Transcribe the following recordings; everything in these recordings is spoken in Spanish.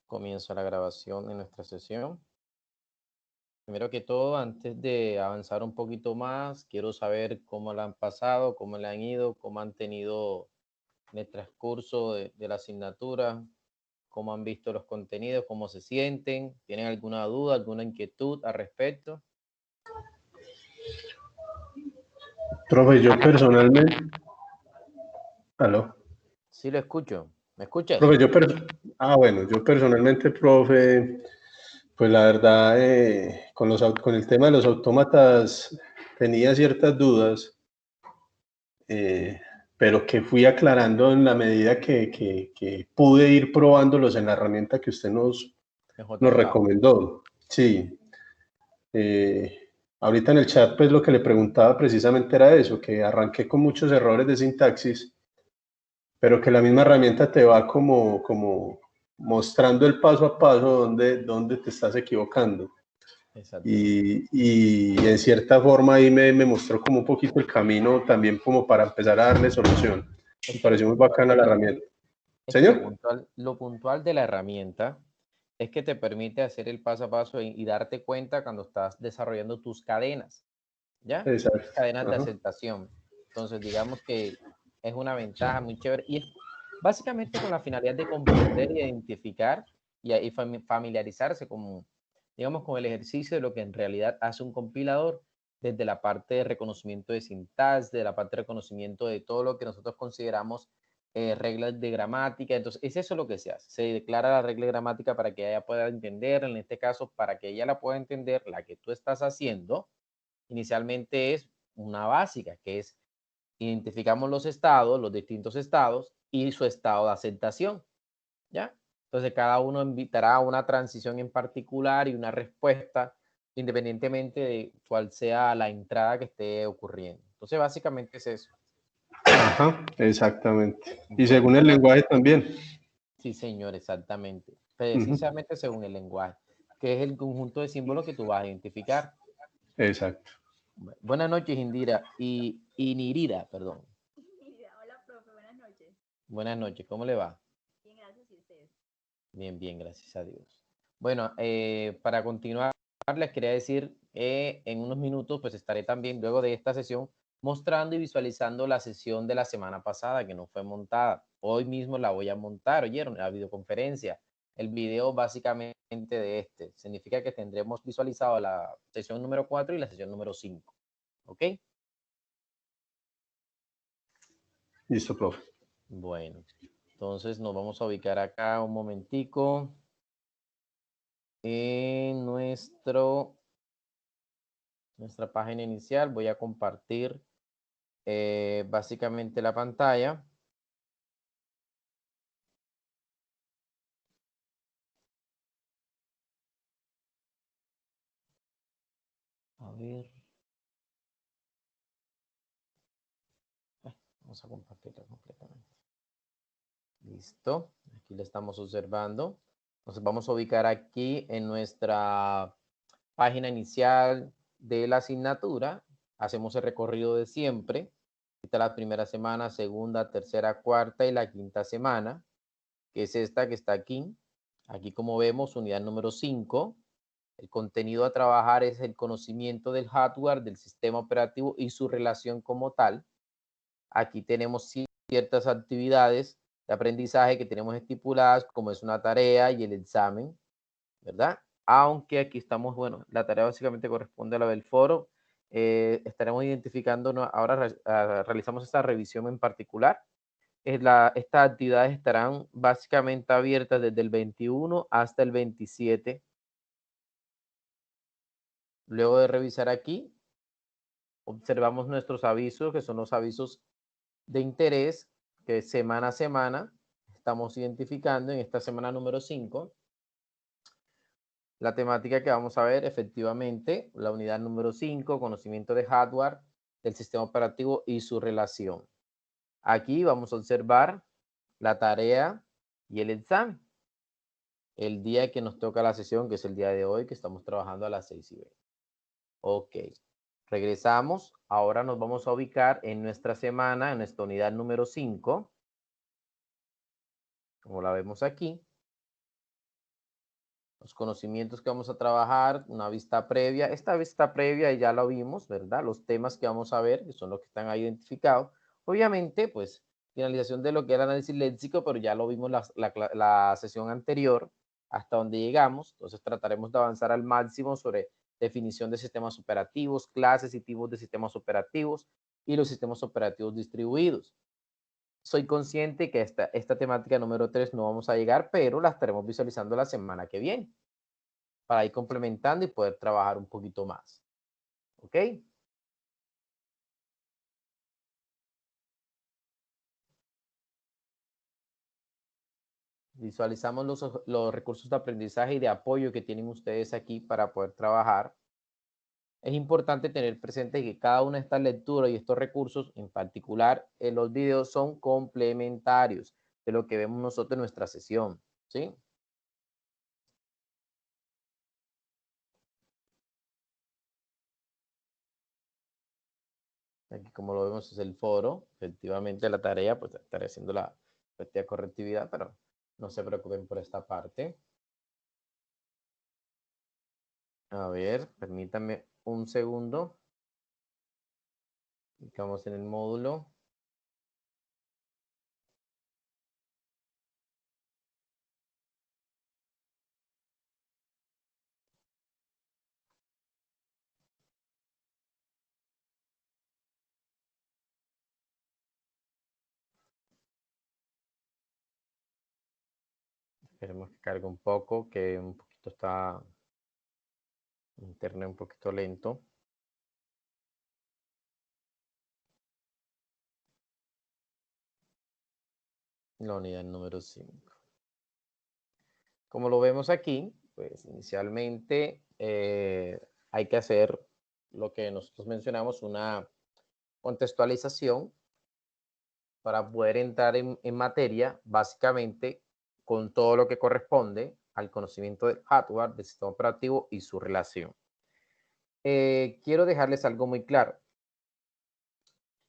Comienzo la grabación de nuestra sesión. Primero que todo, antes de avanzar un poquito más, quiero saber cómo la han pasado, cómo la han ido, cómo han tenido en el transcurso de la asignatura, cómo han visto los contenidos, cómo se sienten, tienen alguna duda, alguna inquietud al respecto. Profe, yo personalmente, aló, Sí, lo escucho. ¿Me escuchas? profe, bueno, yo personalmente, profe, pues la verdad, con el tema de los autómatas tenía ciertas dudas, eh, pero que fui aclarando en la medida que pude ir probándolos en la herramienta que usted nos Mejor claro. recomendó. Sí, ahorita en el chat, pues lo que le preguntaba precisamente era eso, que arranqué con muchos errores de sintaxis, pero que la misma herramienta te va como mostrando el paso a paso donde te estás equivocando. Exactamente. Y en cierta forma ahí me mostró como un poquito el camino también como para empezar a darle solución. Es Me que pareció muy bacana la herramienta. ¿Señor? lo puntual de la herramienta es que te permite hacer el paso a paso y darte cuenta cuando estás desarrollando tus cadenas, ¿ya? Exacto. Cadenas de Ajá. aceptación. Entonces, digamos que es una ventaja muy chévere y es básicamente con la finalidad de comprender y identificar y familiarizarse con, digamos, con el ejercicio de lo que en realidad hace un compilador desde la parte de reconocimiento de sintaxis, de la parte de reconocimiento de todo lo que nosotros consideramos reglas de gramática. Entonces, es eso lo que se hace. Se declara la regla de gramática para que ella pueda entender, en este caso, para que ella la pueda entender, la que tú estás haciendo, inicialmente es una básica, que es identificamos los estados, los distintos estados y su estado de aceptación, ¿ya? Entonces, cada uno invitará a una transición en particular y una respuesta, independientemente de cuál sea la entrada que esté ocurriendo. Entonces, básicamente es eso. Ajá, exactamente. Y Bueno, según el lenguaje también. sí, señor, exactamente. Ujú. Precisamente según el lenguaje, que es el conjunto de símbolos que tú vas a identificar. Exacto. Buenas noches, Indira. Y Nirida, perdón. Hola, profe, buenas noches. Buenas noches, ¿cómo le va? Bien, gracias y ustedes. Bien, bien, gracias a Dios. Bueno, para continuar, les quería decir que en unos minutos pues estaré también luego de esta sesión mostrando y visualizando la sesión de la semana pasada que no fue montada. Hoy mismo la voy a montar, oyeron, la videoconferencia. El video básicamente de este. Significa que tendremos visualizado la sesión número 4 y la sesión número 5. ¿Ok? Listo, profe. Bueno, entonces nos vamos a ubicar acá un momentico en nuestra página inicial. Voy a compartir básicamente la pantalla. A ver. Vamos a compartirla completamente. Listo. Aquí la estamos observando. Entonces vamos a ubicar aquí en nuestra página inicial de la asignatura. Hacemos el recorrido de siempre. Esta es la primera semana, segunda, tercera, cuarta y la quinta semana, que es esta que está aquí. Aquí como vemos, unidad número 5. El contenido a trabajar es el conocimiento del hardware, del sistema operativo y su relación como tal. Aquí tenemos ciertas actividades de aprendizaje que tenemos estipuladas, como es una tarea y el examen, ¿verdad? Aunque aquí estamos, bueno, la tarea básicamente corresponde a la del foro. Estaremos identificando, ahora realizamos esta revisión en particular. Estas actividades estarán básicamente abiertas desde el 21 hasta el 27. Luego de revisar aquí, observamos nuestros avisos, que son los avisos de interés que semana a semana estamos identificando en esta semana número 5. La temática que vamos a ver, efectivamente, la unidad número 5, conocimiento de hardware, del sistema operativo y su relación. Aquí vamos a observar la tarea y el examen. El día que nos toca la sesión, que es el día de hoy, que estamos trabajando a las 6:20. Ok. Regresamos. Ahora nos vamos a ubicar en nuestra semana, en nuestra unidad número 5, como la vemos aquí. los conocimientos que vamos a trabajar, una vista previa. Esta vista previa ya la vimos, ¿verdad? Los temas que vamos a ver, que son los que están ahí identificados. Obviamente, pues, finalización de lo que era el análisis léxico, pero ya lo vimos la sesión anterior, hasta donde llegamos. Entonces, trataremos de avanzar al máximo sobre definición de sistemas operativos, clases y tipos de sistemas operativos y los sistemas operativos distribuidos. Soy consciente que esta temática número 3 no vamos a llegar, pero la estaremos visualizando la semana que viene para ir complementando y poder trabajar un poquito más. ¿Ok? Visualizamos los recursos de aprendizaje y de apoyo que tienen ustedes aquí para poder trabajar. Es importante tener presente que cada una de estas lecturas y estos recursos, en particular en los videos, son complementarios de lo que vemos nosotros en nuestra sesión. ¿Sí? Aquí como lo vemos es el foro. Efectivamente la tarea, pues estaré haciendo la respectiva correctividad, pero no se preocupen por esta parte. A ver, permítanme un segundo. Clicamos en el módulo. Esperemos que cargue un poco, que un poquito está internet un poquito lento. La unidad número 5. Como lo vemos aquí, pues inicialmente hay que hacer lo que nosotros mencionamos, una contextualización para poder entrar en materia, básicamente con todo lo que corresponde al conocimiento del hardware, del sistema operativo y su relación. Quiero dejarles algo muy claro.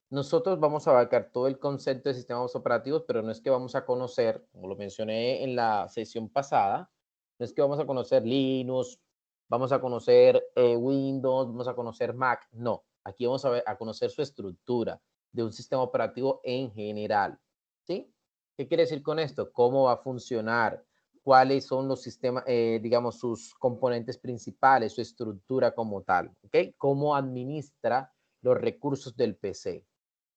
Nosotros vamos a abarcar todo el concepto de sistemas operativos, pero no es que vamos a conocer, como lo mencioné en la sesión pasada, no es que vamos a conocer Linux, vamos a conocer Windows, vamos a conocer Mac, no. Aquí vamos a conocer su estructura de un sistema operativo en general, ¿sí? ¿Qué quiere decir con esto? ¿Cómo va a funcionar? ¿Cuáles son los sistemas, digamos, sus componentes principales, su estructura como tal? ¿Ok? ¿Cómo administra los recursos del PC?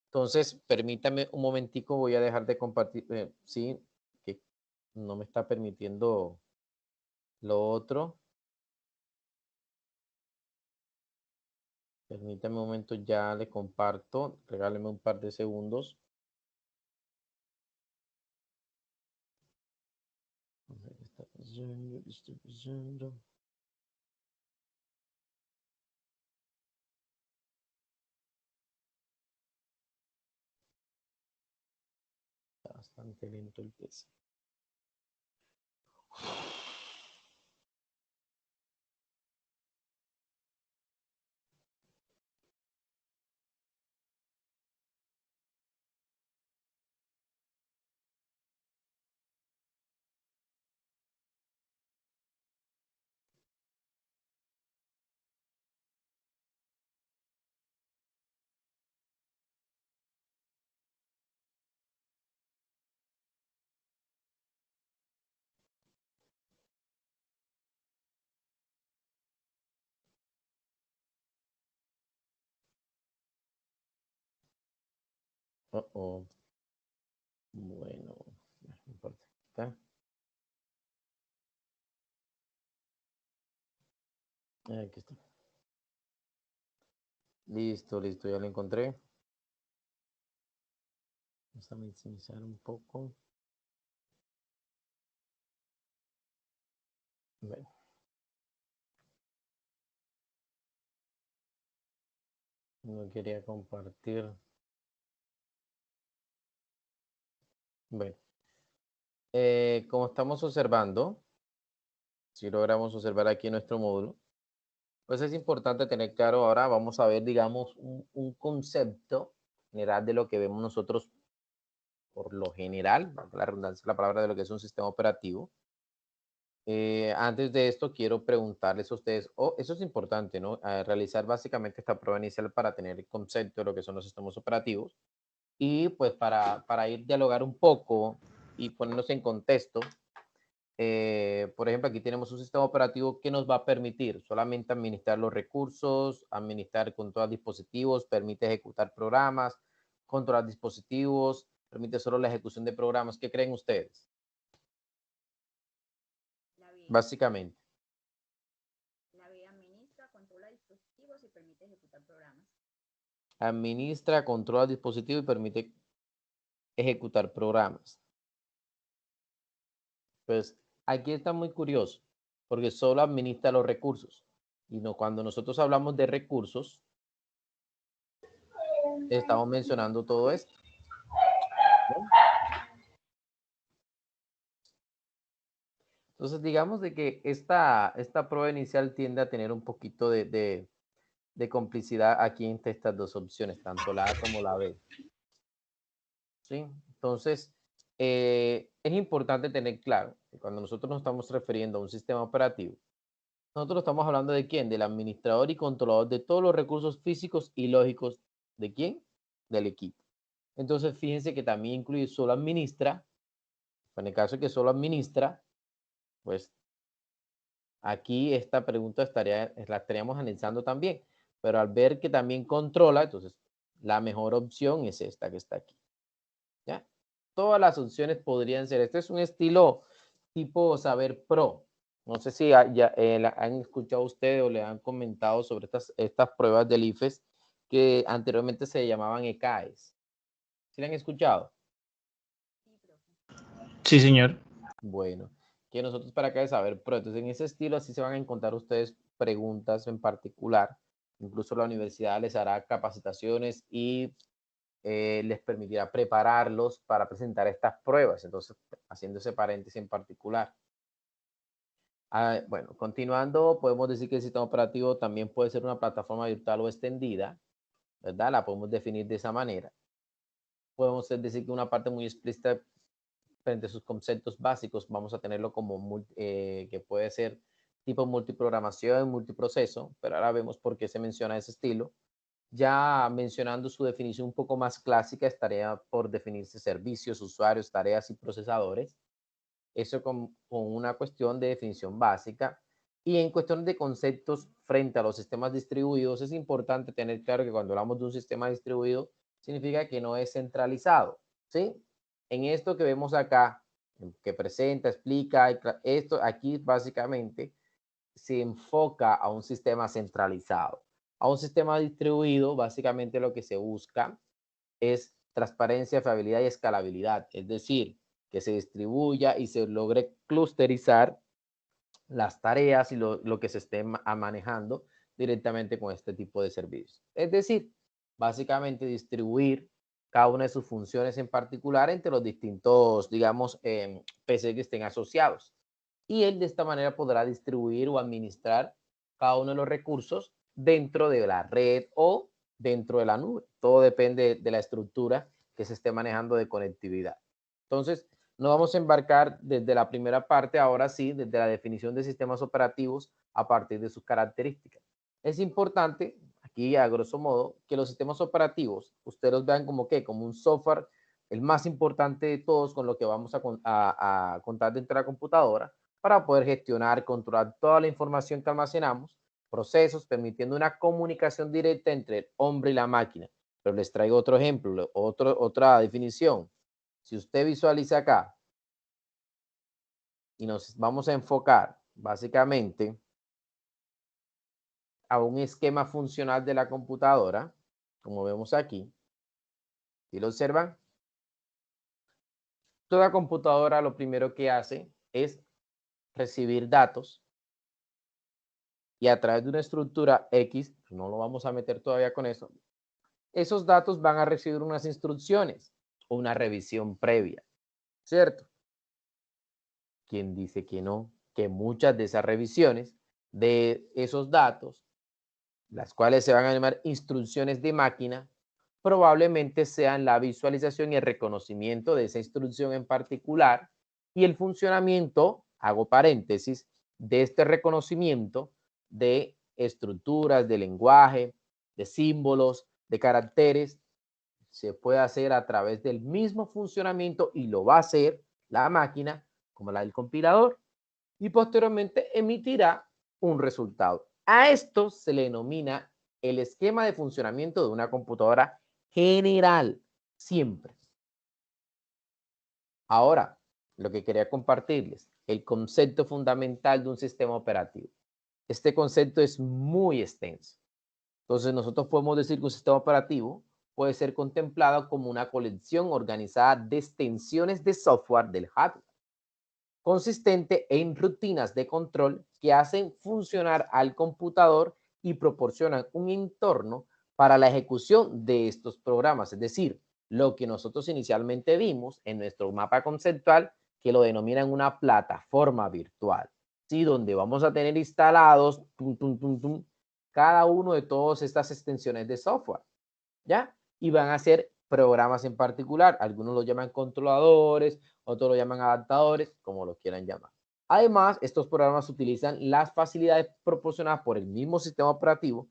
Entonces, permítame un momentico, voy a dejar de compartir, sí, que no me está permitiendo lo otro. Permítame un momento, ya le comparto, regáleme un par de segundos. A ver, ¿qué está pasando? ¿Qué está pasando? Está bastante lento el PC. Oh. Bueno, no importa. ¿Está? Aquí está. Listo, listo, ya lo encontré. Vamos a maximizar un poco. Bueno. No quería compartir. Bueno, como estamos observando, si logramos observar aquí nuestro módulo, pues es importante tener claro, ahora vamos a ver, digamos, un concepto general de lo que vemos nosotros por lo general, la redundancia, la palabra de lo que es un sistema operativo. Antes de esto, quiero preguntarles a ustedes, eso es importante, ¿no? Realizar básicamente esta prueba inicial para tener el concepto de lo que son los sistemas operativos y pues para ir dialogar un poco y ponernos en contexto. Por ejemplo, aquí tenemos un sistema operativo que nos va a permitir solamente administrar los recursos, administrar controlar dispositivos, permite ejecutar programas, controlar dispositivos, permite solo la ejecución de programas. ¿Qué creen ustedes? La B. Básicamente. La B administra, controla dispositivos y permite ejecutar programas. Administra, controla dispositivos y permite ejecutar programas. Pues aquí está muy curioso, porque solo administra los recursos. Y no, cuando nosotros hablamos de recursos, estamos mencionando todo esto, ¿no? Entonces, digamos de que esta prueba inicial tiende a tener un poquito de complicidad aquí entre estas dos opciones, tanto la A como la B. ¿Sí? Entonces, es importante tener claro que cuando nosotros nos estamos refiriendo a un sistema operativo, nosotros estamos hablando de quién, del administrador y controlador de todos los recursos físicos y lógicos. ¿De quién? Del equipo. Entonces, fíjense que también incluye solo administra. En el caso de que solo administra, pues aquí esta pregunta la estaríamos analizando también. Pero al ver que también controla, entonces la mejor opción es esta que está aquí. ¿Ya? Todas las opciones podrían ser. Este es un estilo tipo Saber Pro. No sé si ya han escuchado ustedes o le han comentado sobre estas pruebas del IFES que anteriormente se llamaban ECAES. ¿Sí le han escuchado? Sí, profe. Sí, señor. Bueno, que nosotros para acá de Saber Pro. Entonces, en ese estilo así se van a encontrar ustedes preguntas en particular. Incluso la universidad les hará capacitaciones y les permitirá prepararlos para presentar estas pruebas. Entonces, haciendo ese paréntesis en particular. Bueno, continuando, podemos decir que el sistema operativo también puede ser una plataforma virtual o extendida, ¿verdad? La podemos definir de esa manera. Podemos decir que una parte muy explícita frente a sus conceptos básicos, vamos a tenerlo como que puede ser tipo multiprogramación, multiproceso, pero ahora vemos por qué se menciona ese estilo. Ya mencionando su definición un poco más clásica, estaría por definirse servicios, usuarios, tareas y procesadores. Eso con una cuestión de definición básica. Y en cuestión de conceptos frente a los sistemas distribuidos, es importante tener claro que cuando hablamos de un sistema distribuido, significa que no es centralizado, ¿sí? En esto que vemos acá, que presenta, explica, esto aquí básicamente se enfoca a un sistema centralizado. A un sistema distribuido, básicamente lo que se busca es transparencia, fiabilidad y escalabilidad, es decir, que se distribuya y se logre clusterizar las tareas y lo que se esté manejando directamente con este tipo de servicios. Es decir, básicamente distribuir cada una de sus funciones en particular entre los distintos, digamos, PC que estén asociados. Y él de esta manera podrá distribuir o administrar cada uno de los recursos dentro de la red o dentro de la nube. Todo depende de la estructura que se esté manejando de conectividad. Entonces, nos vamos a embarcar desde la primera parte, ahora sí, desde la definición de sistemas operativos a partir de sus características. Es importante, aquí a grosso modo, que los sistemas operativos, ustedes los vean como que, como un software, el más importante de todos con lo que vamos a contar dentro de la computadora para poder gestionar, controlar toda la información que almacenamos, procesos, permitiendo una comunicación directa entre el hombre y la máquina. Pero les traigo otro ejemplo, otra definición. Si usted visualiza acá y nos vamos a enfocar básicamente a un esquema funcional de la computadora, como vemos aquí, ¿sí lo observan? Toda computadora lo primero que hace es recibir datos y a través de una estructura X, no lo vamos a meter todavía con eso, esos datos van a recibir unas instrucciones o una revisión previa, ¿cierto? ¿Quién dice que no? Que muchas de esas revisiones de esos datos, las cuales se van a llamar instrucciones de máquina, probablemente sean la visualización y el reconocimiento de esa instrucción en particular y el funcionamiento hago paréntesis, de este reconocimiento de estructuras, de lenguaje, de símbolos, de caracteres, se puede hacer a través del mismo funcionamiento y lo va a hacer la máquina como la del compilador y posteriormente emitirá un resultado. A esto se le denomina el esquema de funcionamiento de una computadora general, siempre. Ahora, lo que quería compartirles, el concepto fundamental de un sistema operativo. Este concepto es muy extenso. Entonces, nosotros podemos decir que un sistema operativo puede ser contemplado como una colección organizada de extensiones de software del hardware, consistente en rutinas de control que hacen funcionar al computador y proporcionan un entorno para la ejecución de estos programas. Es decir, lo que nosotros inicialmente vimos en nuestro mapa conceptual, que lo denominan una plataforma virtual, ¿sí? Donde vamos a tener instalados cada uno de todas estas extensiones de software, ¿ya? Y van a ser programas en particular. Algunos lo llaman controladores, otros lo llaman adaptadores, como lo quieran llamar. Además, estos programas utilizan las facilidades proporcionadas por el mismo sistema operativo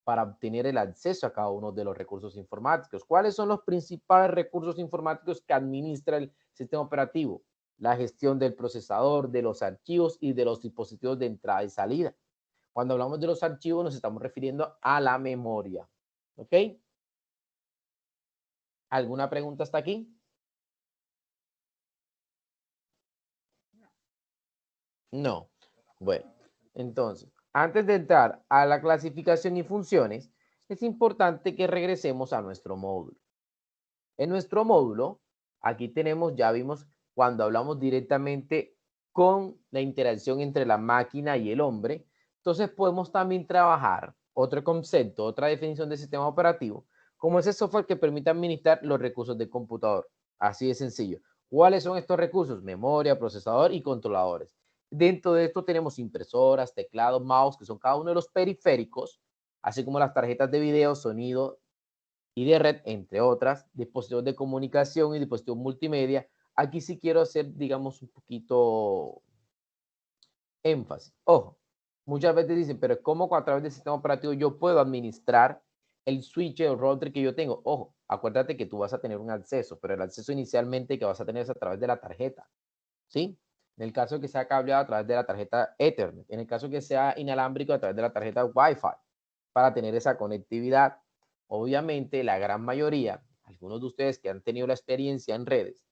para obtener el acceso a cada uno de los recursos informáticos. ¿Cuáles son los principales recursos informáticos que administra el sistema operativo? La gestión del procesador, de los archivos y de los dispositivos de entrada y salida. Cuando hablamos de los archivos nos estamos refiriendo a la memoria. ¿Ok? ¿Alguna pregunta hasta aquí? No. Bueno, entonces, antes de entrar a la clasificación y funciones, es importante que regresemos a nuestro módulo. En nuestro módulo, aquí tenemos, ya vimos, cuando hablamos directamente con la interacción entre la máquina y el hombre, entonces podemos también trabajar otro concepto, otra definición de sistema operativo, como ese software que permite administrar los recursos del computador. Así de sencillo. ¿Cuáles son estos recursos? Memoria, procesador y controladores. Dentro de esto tenemos impresoras, teclados, mouse, que son cada uno de los periféricos, así como las tarjetas de video, sonido y de red, entre otras, dispositivos de comunicación y dispositivos multimedia. Aquí sí quiero hacer, digamos, un poquito énfasis. Ojo, muchas veces dicen, pero ¿cómo a través del sistema operativo yo puedo administrar el switch o router que yo tengo? Ojo, acuérdate que tú vas a tener un acceso, pero el acceso inicialmente que vas a tener es a través de la tarjeta, ¿sí? En el caso que sea cableado a través de la tarjeta Ethernet, en el caso que sea inalámbrico a través de la tarjeta Wi-Fi, para tener esa conectividad. Obviamente, la gran mayoría, algunos de ustedes que han tenido la experiencia en redes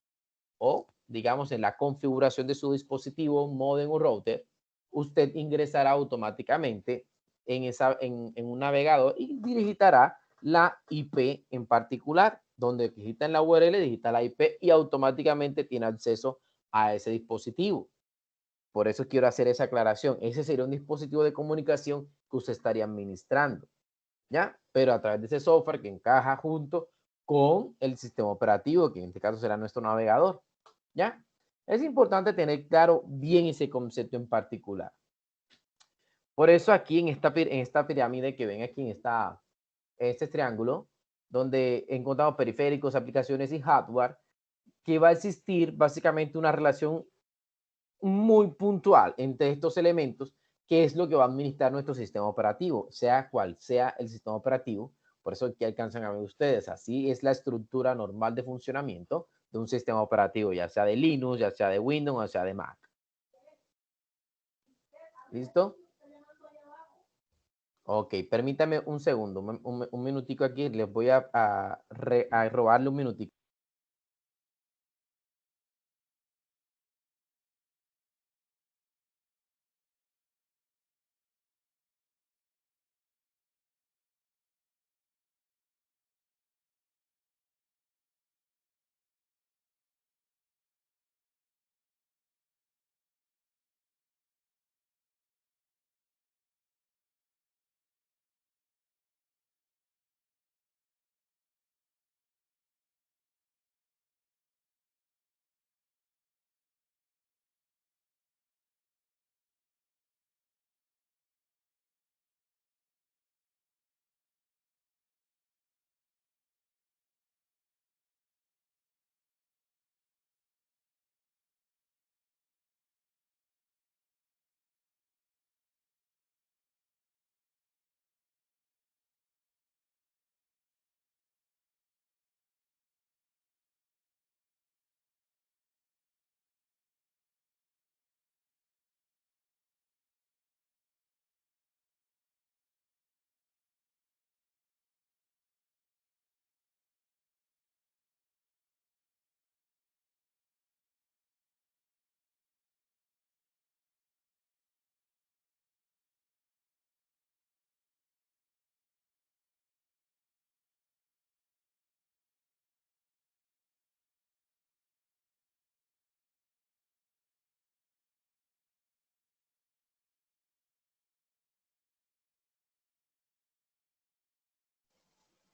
o, digamos, en la configuración de su dispositivo, modem o router, usted ingresará automáticamente en un navegador y digitará la IP en particular, donde digita en la URL, digita la IP y automáticamente tiene acceso a ese dispositivo. Por eso quiero hacer esa aclaración. Ese sería un dispositivo de comunicación que usted estaría administrando, ¿ya? Pero a través de ese software que encaja junto con el sistema operativo, que en este caso será nuestro navegador, ¿ya? Es importante tener claro bien ese concepto en particular. Por eso aquí en esta pirámide que ven aquí en este triángulo, donde encontramos periféricos, aplicaciones y hardware, que va a existir básicamente una relación muy puntual entre estos elementos, que es lo que va a administrar nuestro sistema operativo, sea cual sea el sistema operativo. Por eso aquí alcanzan a ver ustedes, así es la estructura normal de funcionamiento de un sistema operativo, ya sea de Linux, ya sea de Windows, ya sea de Mac. ¿Listo? Ok, permítame un segundo, un minutico aquí, les voy a robarle un minutico.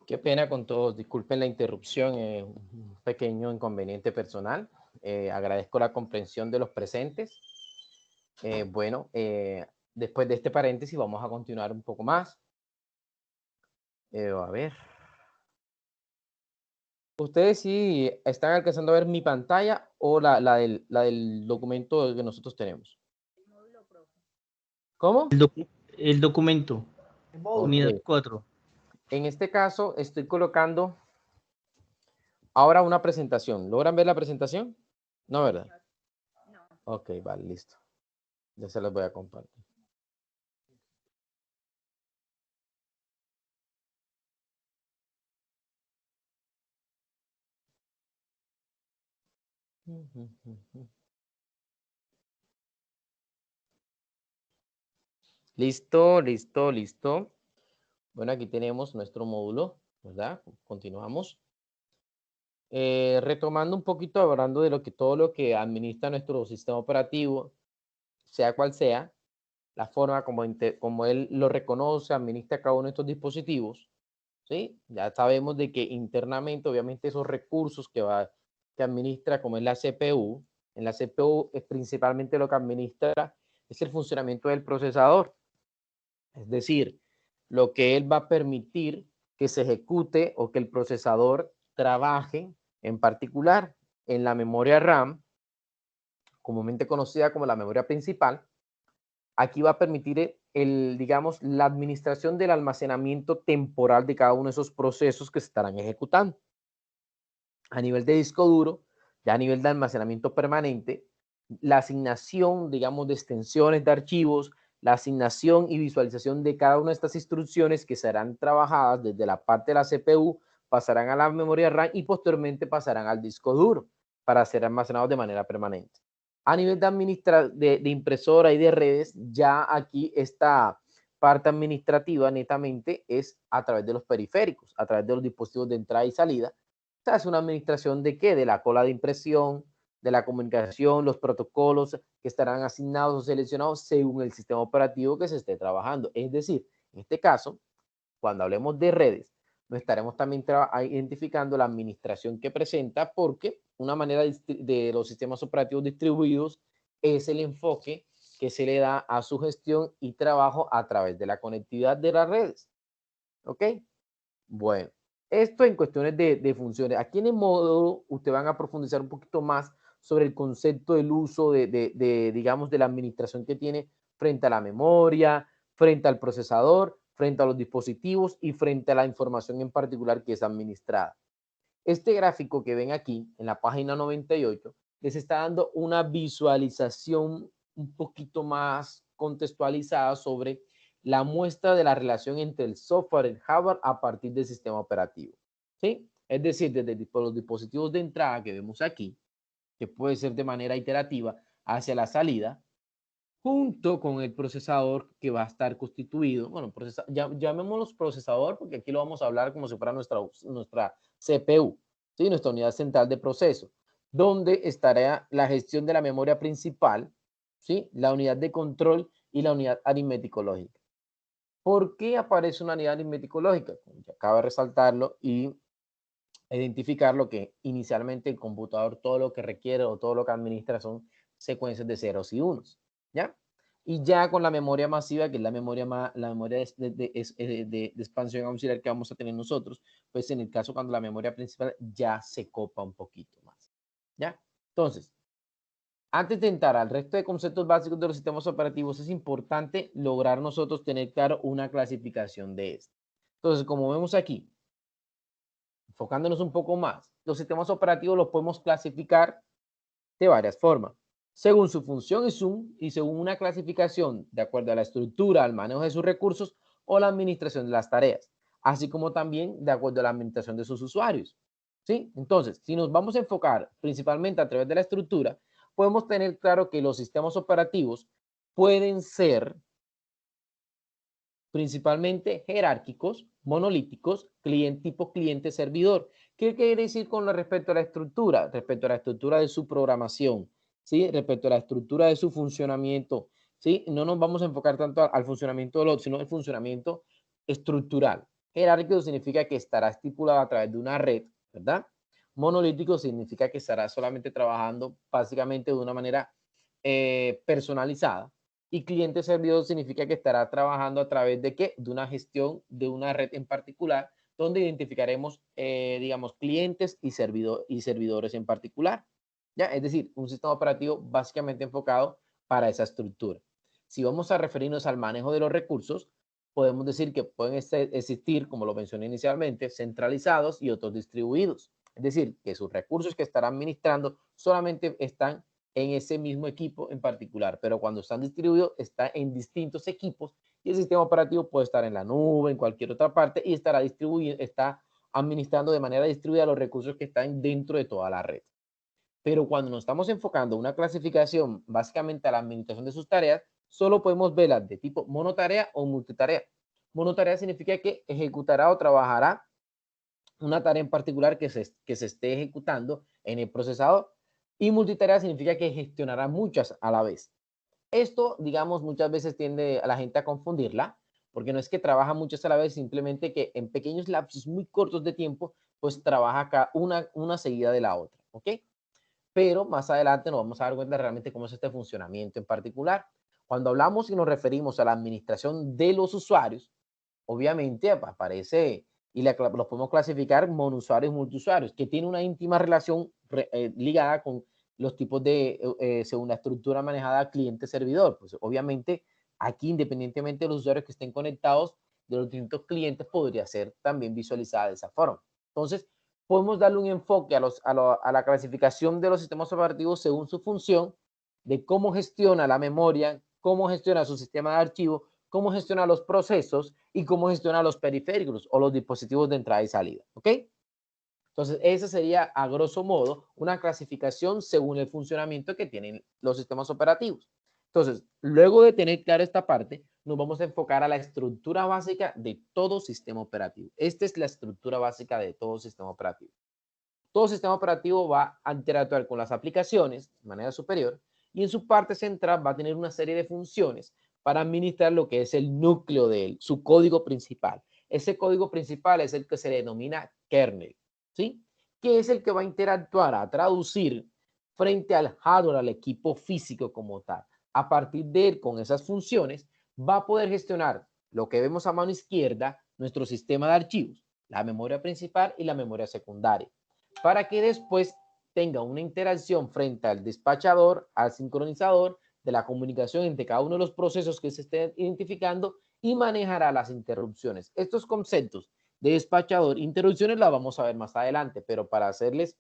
Qué pena con todos. Disculpen la interrupción, un pequeño inconveniente personal. Agradezco la comprensión de los presentes. Bueno, después de este paréntesis vamos a continuar un poco más. A ver. ¿Ustedes sí están alcanzando a ver mi pantalla o la del documento que nosotros tenemos? El módulo, profe. ¿Cómo? El documento, unidad Ok. 4. En este caso estoy colocando ahora una presentación. ¿Logran ver la presentación? No, ¿verdad? No. Ok, vale, listo. Ya se las voy a compartir. Listo, listo, listo. Bueno, aquí tenemos nuestro módulo, ¿verdad? Continuamos. Retomando un poquito, hablando de todo lo que administra nuestro sistema operativo, sea cual sea, la forma como él lo reconoce, administra cada uno de estos dispositivos, ¿sí? Ya sabemos de que internamente, obviamente, esos recursos que administra, como es la CPU, en la CPU es principalmente lo que administra es el funcionamiento del procesador. Es decir, lo que él va a permitir que se ejecute o que el procesador trabaje en particular en la memoria RAM, comúnmente conocida como la memoria principal. Aquí va a permitir digamos, la administración del almacenamiento temporal de cada uno de esos procesos que se estarán ejecutando. A nivel de disco duro, ya a nivel de almacenamiento permanente, la asignación, digamos, de extensiones de archivos, la asignación y visualización de cada una de estas instrucciones que serán trabajadas desde la parte de la CPU, pasarán a la memoria RAM y posteriormente pasarán al disco duro para ser almacenados de manera permanente. A nivel de impresora y de redes, ya aquí esta parte administrativa netamente es a través de los periféricos, a través de los dispositivos de entrada y salida. Se hace una administración de qué? De la cola de impresión, de la comunicación, los protocolos que estarán asignados o seleccionados según el sistema operativo que se esté trabajando. Es decir, en este caso, cuando hablemos de redes, nos estaremos también identificando la administración que presenta, porque una manera de los sistemas operativos distribuidos es el enfoque que se le da a su gestión y trabajo a través de la conectividad de las redes. ¿Ok? Bueno, esto en cuestiones de funciones. Aquí en el módulo, ustedes van a profundizar un poquito más sobre el concepto del uso digamos, de la administración que tiene frente a la memoria, frente al procesador, frente a los dispositivos y frente a la información en particular que es administrada. Este gráfico que ven aquí en la página 98 les está dando una visualización un poquito más contextualizada sobre la muestra de la relación entre el software y el hardware a partir del sistema operativo. ¿Sí? Es decir, desde los dispositivos de entrada que vemos aquí, que puede ser de manera iterativa hacia la salida, junto con el procesador que va a estar constituido, bueno, llamémoslo procesador porque aquí lo vamos a hablar como si fuera nuestra CPU, ¿sí? Nuestra unidad central de proceso, donde estará la gestión de la memoria principal, ¿sí? La unidad de control y la unidad aritmético-lógica. ¿Por qué aparece una unidad aritmético-lógica? Ya acaba de resaltarlo y identificar lo que inicialmente el computador todo lo que requiere o todo lo que administra son secuencias de ceros y unos, ¿ya? Y ya con la memoria masiva, que es la memoria de expansión auxiliar que vamos a tener nosotros, pues en el caso cuando la memoria principal ya se copa un poquito más, ¿ya? Entonces, antes de entrar al resto de conceptos básicos de los sistemas operativos, es importante lograr nosotros tener claro una clasificación de esto. Entonces, como vemos aquí, enfocándonos un poco más, los sistemas operativos los podemos clasificar de varias formas, según su función y según una clasificación de acuerdo a la estructura, al manejo de sus recursos o la administración de las tareas, así como también de acuerdo a la administración de sus usuarios. ¿Sí? Entonces, si nos vamos a enfocar principalmente a través de la estructura, podemos tener claro que los sistemas operativos pueden ser principalmente jerárquicos, monolíticos, tipo cliente-servidor. ¿Qué quiere decir con respecto a la estructura? Respecto a la estructura de su programación, ¿sí? Respecto a la estructura de su funcionamiento, ¿sí? No nos vamos a enfocar tanto al funcionamiento del otro, sino al funcionamiento estructural. Jerárquico significa que estará estipulado a través de una red, ¿verdad? Monolítico significa que estará solamente trabajando básicamente de una manera personalizada. Y cliente-servidor significa que estará trabajando a través de ¿qué? De una gestión de una red en particular, donde identificaremos, digamos, clientes y servidores en particular. ¿Ya? Es decir, un sistema operativo básicamente enfocado para esa estructura. Si vamos a referirnos al manejo de los recursos, podemos decir que pueden existir, como lo mencioné inicialmente, centralizados y otros distribuidos. Es decir, que sus recursos que estarán administrando solamente están en ese mismo equipo en particular, pero cuando están distribuidos está en distintos equipos y el sistema operativo puede estar en la nube, en cualquier otra parte y estará distribuido, está administrando de manera distribuida los recursos que están dentro de toda la red. Pero cuando nos estamos enfocando en una clasificación básicamente a la administración de sus tareas, solo podemos verlas de tipo monotarea o multitarea. Monotarea significa que ejecutará o trabajará una tarea en particular que se esté ejecutando en el procesador. Y multitarea significa que gestionará muchas a la vez. Esto, digamos, muchas veces tiende a la gente a confundirla, porque no es que trabaja muchas a la vez, simplemente que en pequeños lapsos muy cortos de tiempo, pues trabaja una seguida de la otra, ¿ok? Pero más adelante nos vamos a dar cuenta realmente cómo es este funcionamiento en particular. Cuando hablamos y nos referimos a la administración de los usuarios, obviamente aparece y los podemos clasificar monusuarios y multiusuarios, que tiene una íntima relación ligada con los tipos de, según la estructura manejada cliente-servidor. Pues obviamente aquí, independientemente de los usuarios que estén conectados, de los distintos clientes, podría ser también visualizada de esa forma. Entonces, podemos darle un enfoque a la clasificación de los sistemas operativos según su función, de cómo gestiona la memoria, cómo gestiona su sistema de archivo, cómo gestiona los procesos y cómo gestiona los periféricos o los dispositivos de entrada y salida. ¿Ok? Entonces, esa sería, a grosso modo, una clasificación según el funcionamiento que tienen los sistemas operativos. Entonces, luego de tener clara esta parte, nos vamos a enfocar a la estructura básica de todo sistema operativo. Esta es la estructura básica de todo sistema operativo. Todo sistema operativo va a interactuar con las aplicaciones de manera superior y en su parte central va a tener una serie de funciones para administrar lo que es el núcleo de él, su código principal. Ese código principal es el que se denomina kernel, ¿sí? Que es el que va a interactuar, a traducir frente al hardware, al equipo físico como tal. A partir de él, con esas funciones, va a poder gestionar lo que vemos a mano izquierda, nuestro sistema de archivos, la memoria principal y la memoria secundaria, para que después tenga una interacción frente al despachador, al sincronizador, de la comunicación entre cada uno de los procesos que se estén identificando y manejará las interrupciones. Estos conceptos de despachador, interrupciones las vamos a ver más adelante, pero para hacerles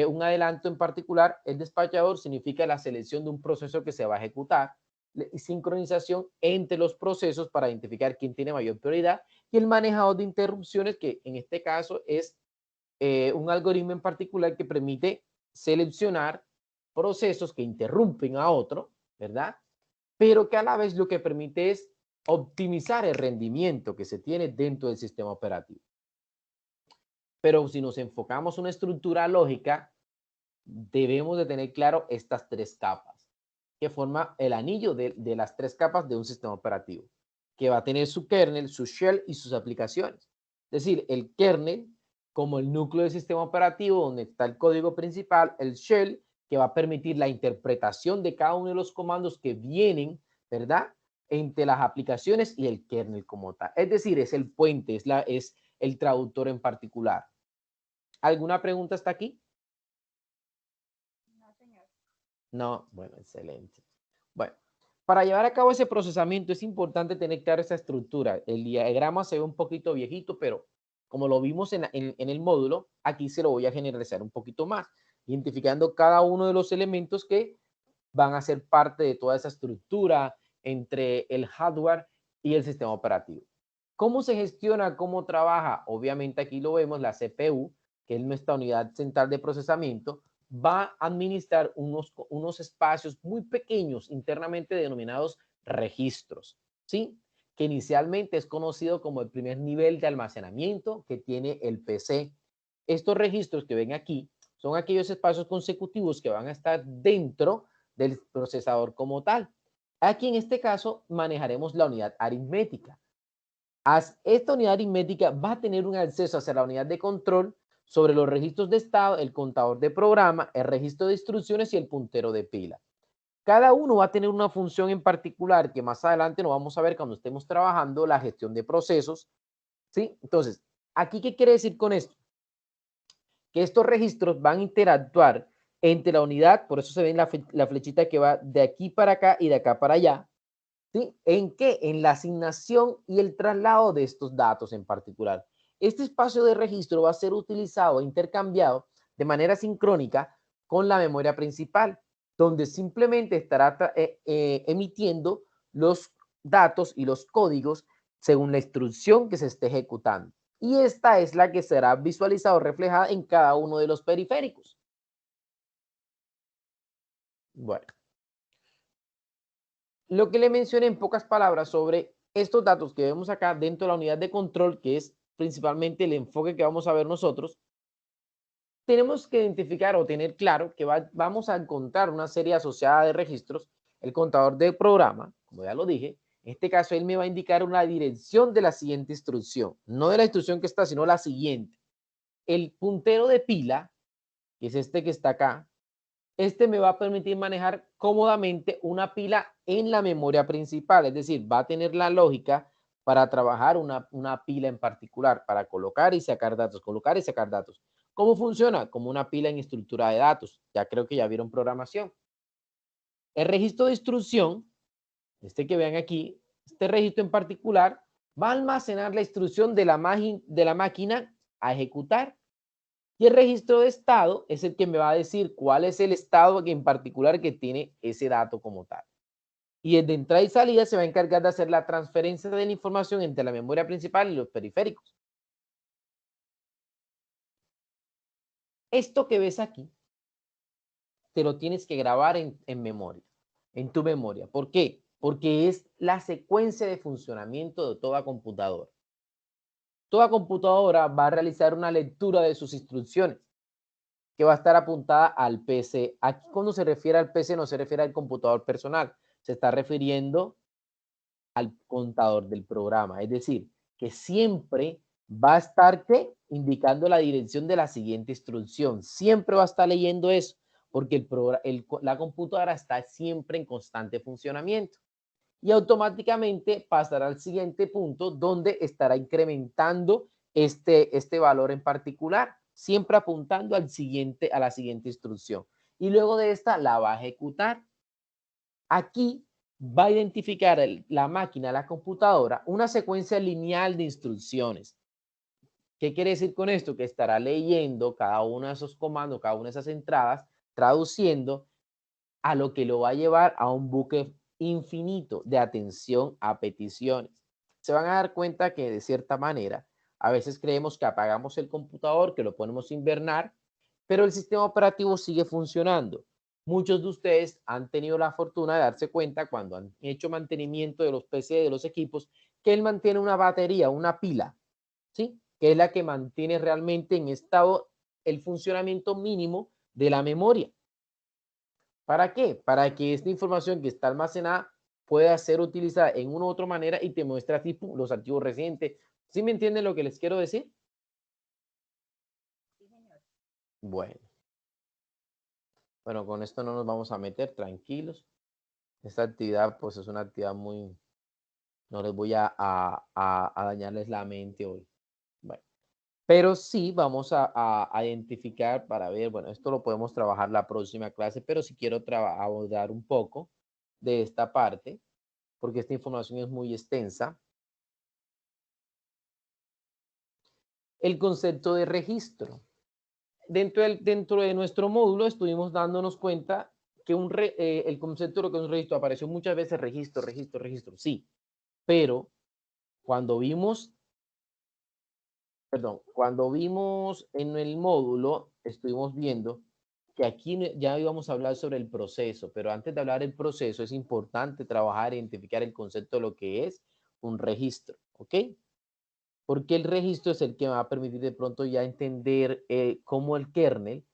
un adelanto en particular, el despachador significa la selección de un proceso que se va a ejecutar y sincronización entre los procesos para identificar quién tiene mayor prioridad y el manejador de interrupciones, que en este caso es un algoritmo en particular que permite seleccionar procesos que interrumpen a otro, ¿verdad? Pero que a la vez lo que permite es optimizar el rendimiento que se tiene dentro del sistema operativo. Pero si nos enfocamos en una estructura lógica, debemos de tener claro estas tres capas, que forma el anillo de las tres capas de un sistema operativo, que va a tener su kernel, su shell y sus aplicaciones. Es decir, el kernel como el núcleo del sistema operativo, donde está el código principal, el shell, que va a permitir la interpretación de cada uno de los comandos que vienen, ¿verdad?, entre las aplicaciones y el kernel como tal. Es decir, es el puente, es el traductor en particular. ¿Alguna pregunta hasta aquí? No, señor. No, bueno, excelente. Bueno, para llevar a cabo ese procesamiento es importante tener clara esa estructura. El diagrama se ve un poquito viejito, pero como lo vimos en el módulo, aquí se lo voy a generalizar un poquito más, identificando cada uno de los elementos que van a ser parte de toda esa estructura entre el hardware y el sistema operativo. ¿Cómo se gestiona? ¿Cómo trabaja? Obviamente aquí lo vemos, la CPU, que es nuestra unidad central de procesamiento, va a administrar unos espacios muy pequeños internamente denominados registros, ¿sí? Que inicialmente es conocido como el primer nivel de almacenamiento que tiene el PC. Estos registros que ven aquí son aquellos espacios consecutivos que van a estar dentro del procesador como tal. Aquí en este caso manejaremos la unidad aritmética. esta unidad aritmética va a tener un acceso hacia la unidad de control sobre los registros de estado, el contador de programa, el registro de instrucciones y el puntero de pila. Cada uno va a tener una función en particular que más adelante lo vamos a ver cuando estemos trabajando la gestión de procesos, ¿sí? Entonces, ¿aquí qué quiere decir con esto? Que estos registros van a interactuar entre la unidad, por eso se ve la flechita que va de aquí para acá y de acá para allá, ¿sí? ¿En qué? En la asignación y el traslado de estos datos en particular. Este espacio de registro va a ser utilizado e intercambiado de manera sincrónica con la memoria principal, donde simplemente estará emitiendo los datos y los códigos según la instrucción que se esté ejecutando. Y esta es la que será visualizada o reflejada en cada uno de los periféricos. Bueno. Lo que le mencioné en pocas palabras sobre estos datos que vemos acá dentro de la unidad de control, que es principalmente el enfoque que vamos a ver nosotros, tenemos que identificar o tener claro que vamos a encontrar una serie asociada de registros, el contador de programa, como ya lo dije. En este caso, él me va a indicar una dirección de la siguiente instrucción, no de la instrucción que está, sino la siguiente. El puntero de pila, que es este que está acá, este me va a permitir manejar cómodamente una pila en la memoria principal, es decir, va a tener la lógica para trabajar una pila en particular, para colocar y sacar datos, colocar y sacar datos. ¿Cómo funciona? Como una pila en estructura de datos. Ya creo que ya vieron programación. El registro de instrucción, este que vean aquí, este registro en particular, va a almacenar la instrucción de la máquina a ejecutar. Y el registro de estado es el que me va a decir cuál es el estado en particular que tiene ese dato como tal. Y el de entrada y salida se va a encargar de hacer la transferencia de la información entre la memoria principal y los periféricos. Esto que ves aquí, te lo tienes que grabar en memoria, en tu memoria. ¿Por qué? Porque es la secuencia de funcionamiento de toda computadora. Toda computadora va a realizar una lectura de sus instrucciones, que va a estar apuntada al PC. Aquí cuando se refiere al PC no se refiere al computador personal, se está refiriendo al contador del programa. Es decir, que siempre va a estar indicando la dirección de la siguiente instrucción. Siempre va a estar leyendo eso, porque la computadora está siempre en constante funcionamiento. Y automáticamente pasará al siguiente punto donde estará incrementando este valor en particular, siempre apuntando a la siguiente instrucción. Y luego de esta la va a ejecutar. Aquí va a identificar la máquina, la computadora, una secuencia lineal de instrucciones. ¿Qué quiere decir con esto? Que estará leyendo cada uno de esos comandos, cada una de esas entradas, traduciendo a lo que lo va a llevar a un bucle infinito de atención a peticiones. Se van a dar cuenta que de cierta manera, a veces creemos que apagamos el computador, que lo ponemos a invernar, pero el sistema operativo sigue funcionando. Muchos de ustedes han tenido la fortuna de darse cuenta cuando han hecho mantenimiento de los PC, de los equipos, que él mantiene una batería, una pila, ¿sí? Que es la que mantiene realmente en estado el funcionamiento mínimo de la memoria. ¿Para qué? Para que esta información que está almacenada pueda ser utilizada en una u otra manera y te muestre a ti los archivos recientes. ¿Sí me entienden lo que les quiero decir? Sí, señor. Bueno. Bueno, con esto no nos vamos a meter, tranquilos. Esta actividad, pues, es una actividad muy... No les voy a dañarles la mente hoy. Bueno. Pero sí vamos a identificar para ver, bueno, esto lo podemos trabajar la próxima clase, pero sí quiero abordar un poco de esta parte, porque esta información es muy extensa. El concepto de registro. Dentro de nuestro módulo estuvimos dándonos cuenta que el concepto de lo que es un registro apareció muchas veces registro, sí, pero cuando vimos en el módulo, estuvimos viendo que aquí ya íbamos a hablar sobre el proceso, pero antes de hablar del proceso es importante trabajar e identificar el concepto de lo que es un registro, ¿ok? Porque el registro es el que va a permitir de pronto ya entender cómo el kernel,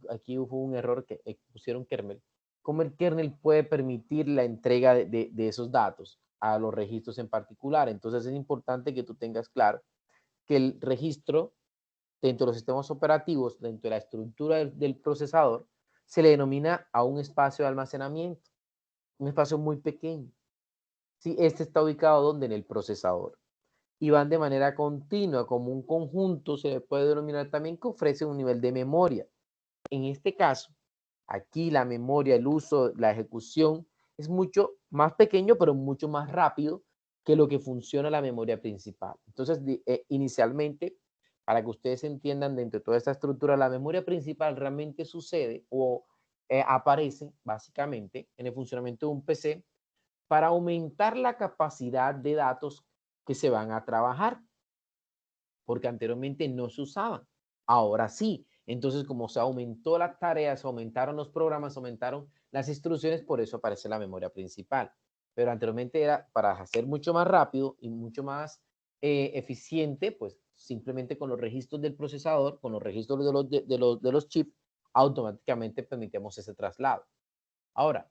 aquí hubo un error que pusieron kernel, cómo el kernel puede permitir la entrega de esos datos. a los registros en particular. Entonces es importante que tú tengas claro que el registro dentro de los sistemas operativos, dentro de la estructura del procesador, se le denomina a un espacio de almacenamiento, un espacio muy pequeño. ¿Sí? Este está ubicado ¿dónde? En el procesador. Y van de manera continua, como un conjunto, se le puede denominar también, que ofrece un nivel de memoria. En este caso, aquí la memoria, el uso, la ejecución, es mucho más pequeño, pero mucho más rápido que lo que funciona la memoria principal. Entonces, inicialmente, para que ustedes entiendan dentro de toda esta estructura, la memoria principal realmente sucede o aparece básicamente en el funcionamiento de un PC para aumentar la capacidad de datos que se van a trabajar, porque anteriormente no se usaban, ahora sí. Entonces, como se aumentó las tareas, aumentaron los programas, aumentaron las instrucciones, por eso aparece la memoria principal. Pero anteriormente era para hacer mucho más rápido y mucho más eficiente, pues simplemente con los registros del procesador, con los registros de los chips, automáticamente permitimos ese traslado. Ahora,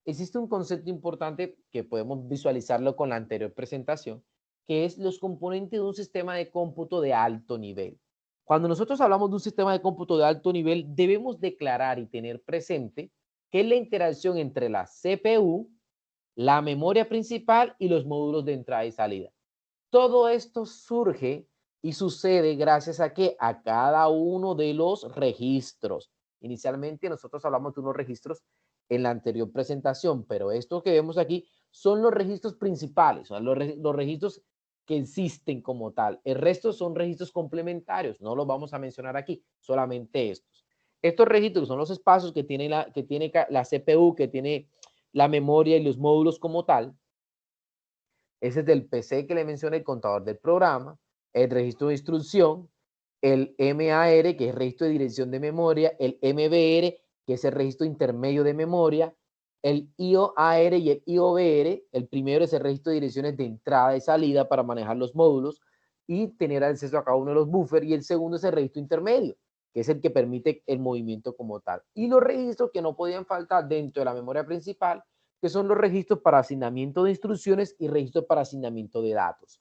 existe un concepto importante que podemos visualizarlo con la anterior presentación, que es los componentes de un sistema de cómputo de alto nivel. Cuando nosotros hablamos de un sistema de cómputo de alto nivel, debemos declarar y tener presente que es la interacción entre la CPU, la memoria principal y los módulos de entrada y salida. Todo esto surge y sucede gracias a que a cada uno de los registros. Inicialmente nosotros hablamos de unos registros en la anterior presentación, pero estos que vemos aquí son los registros principales, o sea, los registros que existen como tal. El resto son registros complementarios, no los vamos a mencionar aquí, solamente estos. Estos registros son los espacios que tiene la CPU, que tiene la memoria y los módulos como tal. Ese es del PC que le mencioné, el contador del programa, el registro de instrucción, el MAR, que es el registro de dirección de memoria, el MBR, que es el registro intermedio de memoria, el IOAR y el IOBR. El primero es el registro de direcciones de entrada y salida para manejar los módulos y tener acceso a cada uno de los buffers, y el segundo es el registro intermedio, que es el que permite el movimiento como tal. Y los registros que no podían faltar dentro de la memoria principal, que son los registros para asignamiento de instrucciones y registros para asignamiento de datos.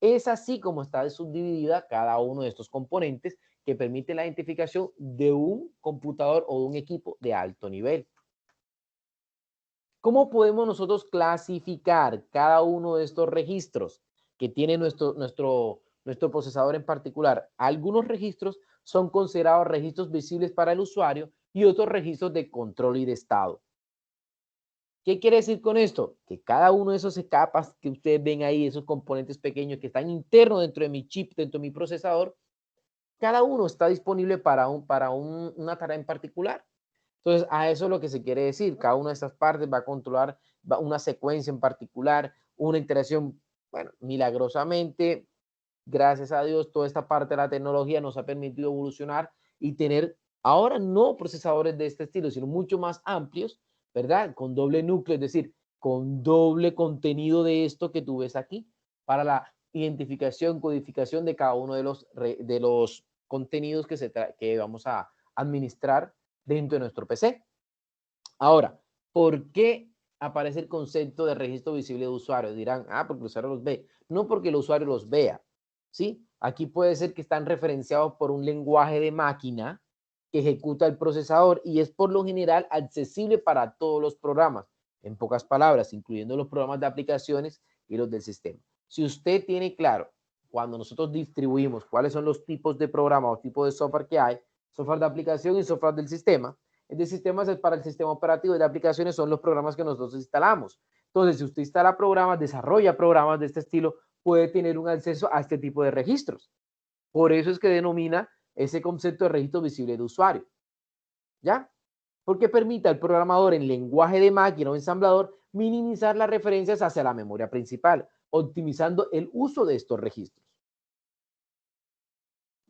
Es así como está subdividida cada uno de estos componentes que permite la identificación de un computador o de un equipo de alto nivel. ¿Cómo podemos nosotros clasificar cada uno de estos registros que tiene nuestro procesador en particular? Algunos registros son considerados registros visibles para el usuario y otros registros de control y de estado. ¿Qué quiere decir con esto? Que cada uno de esos capas que ustedes ven ahí, esos componentes pequeños que están internos dentro de mi chip, dentro de mi procesador, cada uno está disponible para una tarea en particular. Entonces, a eso es lo que se quiere decir. Cada una de estas partes va a controlar una secuencia en particular, una interacción. Bueno, milagrosamente, gracias a Dios, toda esta parte de la tecnología nos ha permitido evolucionar y tener ahora no procesadores de este estilo, sino mucho más amplios, ¿verdad? Con doble núcleo, es decir, con doble contenido de esto que tú ves aquí, para la identificación, codificación de cada uno de los contenidos que vamos a administrar dentro de nuestro PC. Ahora, ¿por qué aparece el concepto de registro visible de usuarios? Dirán, porque el usuario los ve. No porque el usuario los vea, ¿sí? Aquí puede ser que están referenciados por un lenguaje de máquina que ejecuta el procesador y es por lo general accesible para todos los programas, en pocas palabras, incluyendo los programas de aplicaciones y los del sistema. Si usted tiene claro, cuando nosotros distribuimos cuáles son los tipos de programa o tipos de software que hay, software de aplicación y software del sistema, el de sistemas es para el sistema operativo y de aplicaciones son los programas que nosotros instalamos. Entonces, si usted instala programas, desarrolla programas de este estilo, puede tener un acceso a este tipo de registros. Por eso es que denomina ese concepto de registro visible de usuario. ¿Ya? Porque permite al programador en lenguaje de máquina o ensamblador minimizar las referencias hacia la memoria principal, optimizando el uso de estos registros.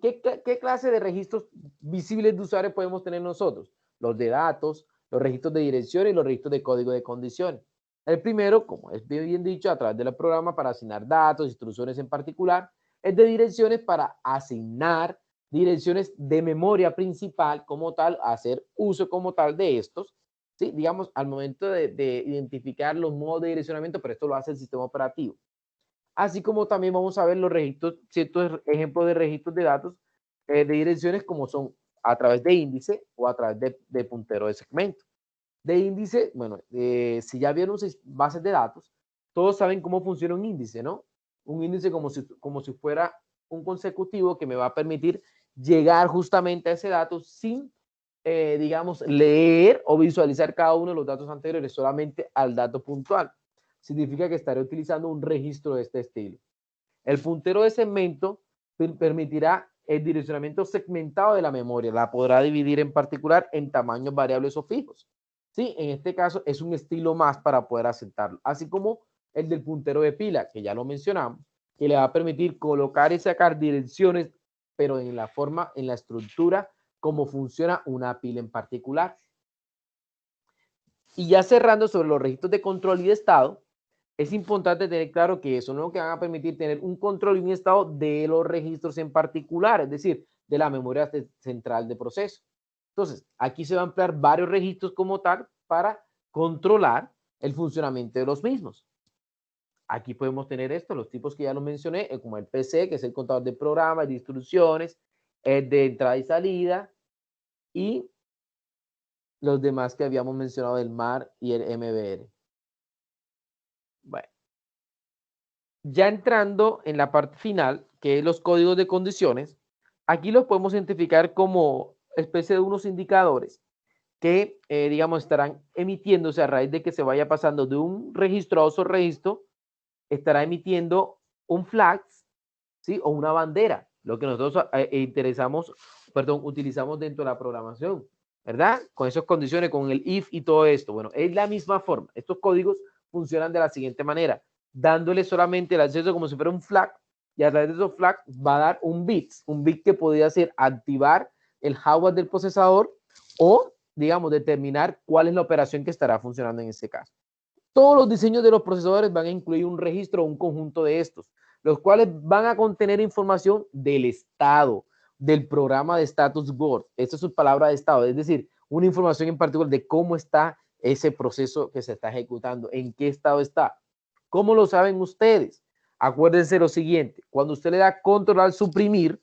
¿Qué clase de registros visibles de usuario podemos tener nosotros? Los de datos, los registros de dirección y los registros de código de condiciones. El primero, como es bien dicho, a través del programa para asignar datos, instrucciones en particular, es de direcciones para asignar direcciones de memoria principal como tal, hacer uso como tal de estos, ¿sí? Digamos, al momento de identificar los modos de direccionamiento, pero esto lo hace el sistema operativo. Así como también vamos a ver los registros, ciertos ejemplos de registros de datos de direcciones como son a través de índice o a través de puntero de segmento. De índice, bueno, si ya vieron bases de datos, todos saben cómo funciona un índice, ¿no? Un índice como si fuera un consecutivo que me va a permitir llegar justamente a ese dato sin, digamos, leer o visualizar cada uno de los datos anteriores, solamente al dato puntual. Significa que estaré utilizando un registro de este estilo. El puntero de segmento permitirá el direccionamiento segmentado de la memoria. La podrá dividir en particular en tamaños variables o fijos. Sí, en este caso es un estilo más para poder aceptarlo. Así como el del puntero de pila, que ya lo mencionamos, que le va a permitir colocar y sacar direcciones, pero en la forma, en la estructura, como funciona una pila en particular. Y ya cerrando sobre los registros de control y de estado, es importante tener claro que eso no es lo que van a permitir tener un control y un estado de los registros en particular, es decir, de la memoria central de proceso. Entonces, aquí se van a emplear varios registros como tal para controlar el funcionamiento de los mismos. Aquí podemos tener esto, los tipos que ya lo mencioné, como el PC, que es el contador de programas, de instrucciones, el de entrada y salida, y los demás que habíamos mencionado, el MAR y el MBR. Bueno. Ya entrando en la parte final, que es los códigos de condiciones, aquí los podemos identificar como especie de unos indicadores que, digamos, estarán emitiéndose a raíz de que se vaya pasando de un registro a otro registro, estará emitiendo un flag, ¿sí? O una bandera, lo que nosotros utilizamos dentro de la programación, ¿verdad? Con esas condiciones, con el if y todo esto. Bueno, es la misma forma. Estos códigos funcionan de la siguiente manera, dándole solamente el acceso como si fuera un flag, y a través de esos flags va a dar un bit que podría ser activar el hardware del procesador o, digamos, determinar cuál es la operación que estará funcionando en ese caso. Todos los diseños de los procesadores van a incluir un registro o un conjunto de estos, los cuales van a contener información del estado, del programa de status board. Esta es su palabra de estado, es decir, una información en particular de cómo está ese proceso que se está ejecutando, en qué estado está. ¿Cómo lo saben ustedes? Acuérdense lo siguiente, cuando usted le da control al suprimir,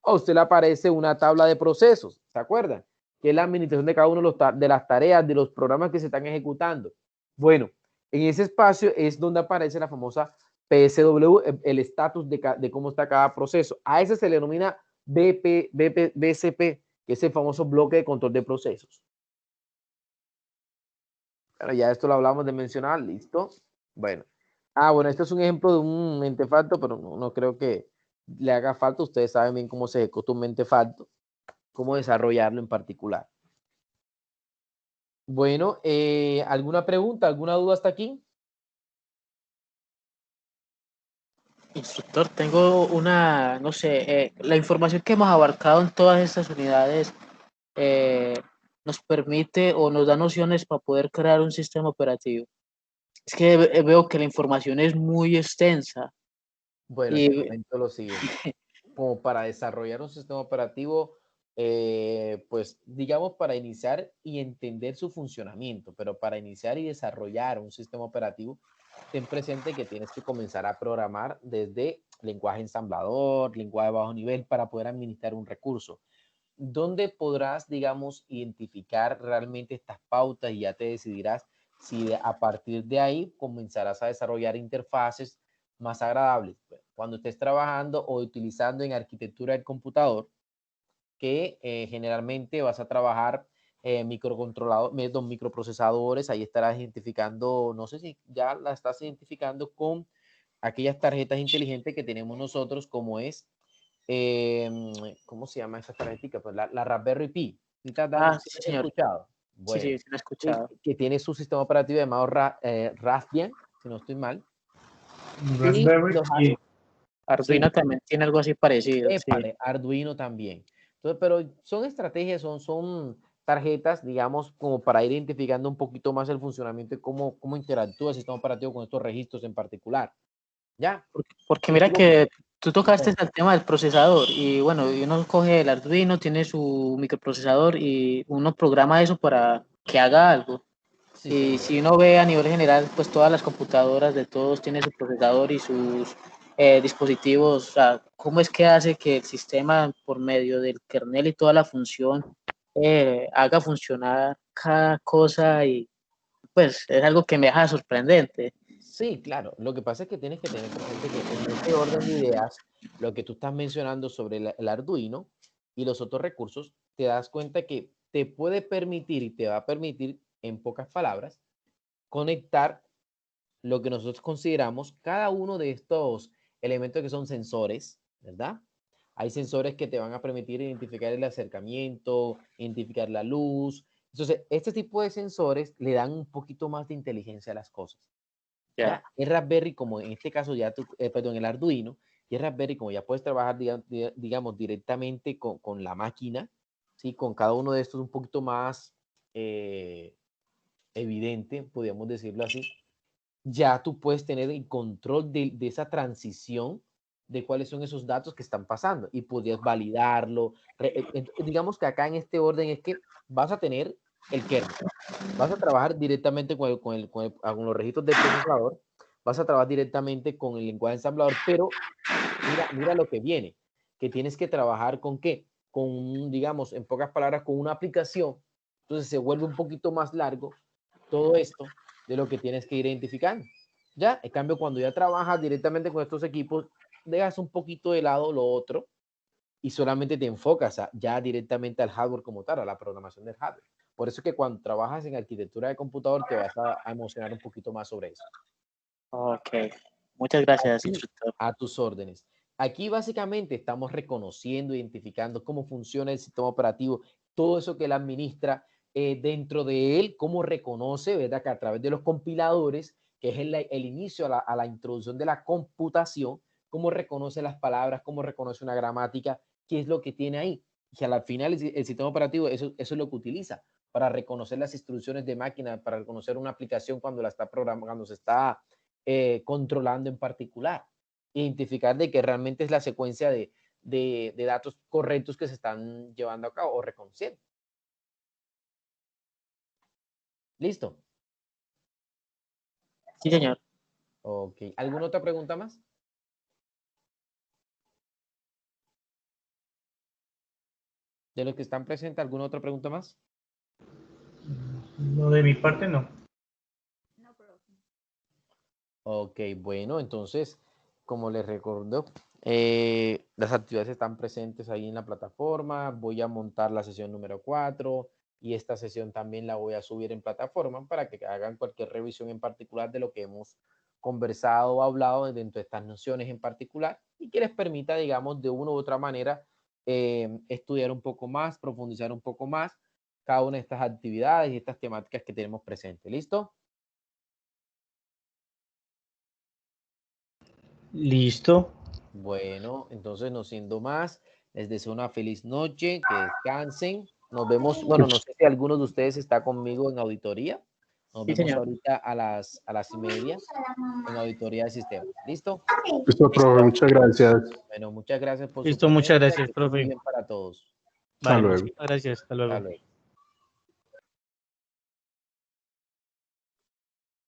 a usted le aparece una tabla de procesos, ¿se acuerdan? Que es la administración de cada uno de las tareas, de los programas que se están ejecutando. Bueno, en ese espacio es donde aparece la famosa PSW, el estatus de cómo está cada proceso. A ese se le denomina BCP, que es el famoso bloque de control de procesos. Pero ya esto lo hablamos de mencionar, ¿listo? Bueno. Bueno, este es un ejemplo de un mentefacto, pero no creo que le haga falta. Ustedes saben bien cómo se ejecuta un mentefacto, cómo desarrollarlo en particular. Bueno, ¿alguna pregunta, alguna duda hasta aquí? Instructor, tengo una, no sé, la información que hemos abarcado en todas estas unidades nos permite o nos da nociones para poder crear un sistema operativo. Es que veo que la información es muy extensa. Bueno, te comento lo siguiente. Como para desarrollar un sistema operativo, pues digamos para iniciar y entender su funcionamiento, pero para iniciar y desarrollar un sistema operativo, ten presente que tienes que comenzar a programar desde lenguaje ensamblador, lenguaje de bajo nivel para poder administrar un recurso. ¿Dónde podrás, digamos, identificar realmente estas pautas y ya te decidirás si a partir de ahí comenzarás a desarrollar interfaces más agradables? Cuando estés trabajando o utilizando en arquitectura del computador, que generalmente vas a trabajar microprocesadores, ahí estarás identificando, no sé si ya la estás identificando con aquellas tarjetas inteligentes que tenemos nosotros, como es, ¿cómo se llama esa tarjetita? Pues la Raspberry Pi. Sí, ¿Sí señor. escuchado? Bueno, Sí, lo he escuchado. que tiene su sistema operativo llamado Raspbian, si no estoy mal. Raspberry Pi. Arduino también tiene algo así parecido. Sí. Arduino también. Entonces, pero son estrategias, son tarjetas, digamos, como para ir identificando un poquito más el funcionamiento y cómo interactúa el sistema operativo con estos registros en particular. ¿Ya? Porque mira que tú tocaste el tema del procesador y bueno, uno coge el Arduino, tiene su microprocesador y uno programa eso para que haga algo. Sí, Y señor. si uno ve a nivel general, pues todas las computadoras de todos tienen su procesador y sus dispositivos. O sea, ¿cómo es que hace que el sistema, por medio del kernel y toda la función, haga funcionar cada cosa? Y pues es algo que me deja sorprendente. Sí, claro. Lo que pasa es que tienes que tener presente que en este orden de ideas, lo que tú estás mencionando sobre el Arduino y los otros recursos, te das cuenta que te puede permitir y te va a permitir, en pocas palabras, conectar lo que nosotros consideramos cada uno de estos elementos que son sensores, ¿verdad? Hay sensores que te van a permitir identificar el acercamiento, identificar la luz. Entonces, este tipo de sensores le dan un poquito más de inteligencia a las cosas. Ya. ¿Ya? El Raspberry, como en este caso ya perdón, el Arduino, y el Raspberry, como ya puedes trabajar, digamos, directamente con la máquina, ¿sí? Con cada uno de estos un poquito más evidente, podríamos decirlo así, ya tú puedes tener el control de esa transición de cuáles son esos datos que están pasando y podrías validarlo. Digamos que acá en este orden es que vas a tener el kernel, vas a trabajar directamente con los registros del procesador, vas a trabajar directamente con el lenguaje ensamblador, pero mira lo que viene, que tienes que trabajar con qué, digamos, en pocas palabras, con una aplicación. Entonces se vuelve un poquito más largo todo esto de lo que tienes que ir identificando. Ya, en cambio, cuando ya trabajas directamente con estos equipos, dejas un poquito de lado lo otro y solamente te enfocas ya directamente al hardware como tal, a la programación del hardware. Por eso es que cuando trabajas en arquitectura de computador te vas a emocionar un poquito más sobre eso. Ok. Muchas gracias, Aquí, instructor. a tus órdenes. Aquí básicamente estamos reconociendo, identificando cómo funciona el sistema operativo, todo eso que él administra dentro de él, cómo reconoce, ¿verdad? Que a través de los compiladores, que es el inicio a la introducción de la computación, cómo reconoce las palabras, cómo reconoce una gramática, qué es lo que tiene ahí. Y al final el sistema operativo, eso es lo que utiliza para reconocer las instrucciones de máquina, para reconocer una aplicación cuando la está programando, cuando se está controlando en particular. Identificar de que realmente es la secuencia de datos correctos que se están llevando a cabo o reconociendo. ¿Listo? Sí, señor. Ok. ¿Alguna otra pregunta más? De los que están presentes, ¿alguna otra pregunta más? No, de mi parte no. No, profe. Ok, bueno, entonces, como les recuerdo, las actividades están presentes ahí en la plataforma. Voy a montar la sesión número 4 y esta sesión también la voy a subir en plataforma para que hagan cualquier revisión en particular de lo que hemos conversado o hablado dentro de estas nociones en particular y que les permita, digamos, de una u otra manera estudiar un poco más, profundizar un poco más cada una de estas actividades y estas temáticas que tenemos presentes. ¿Listo? Listo. Bueno, entonces no siendo más, les deseo una feliz noche, que descansen. Nos vemos, bueno, no sé si alguno de ustedes está conmigo en auditoría. Nos Sí, vemos señor. ahorita a las 1:30 en auditoría de sistemas. ¿Listo? Listo, profe, muchas gracias. Bueno, muchas gracias por su Listo, muchas presencia. gracias, Que esté muy profe. bien para todos. Hasta Vale, luego. muchísimas gracias. Hasta Hasta luego. luego.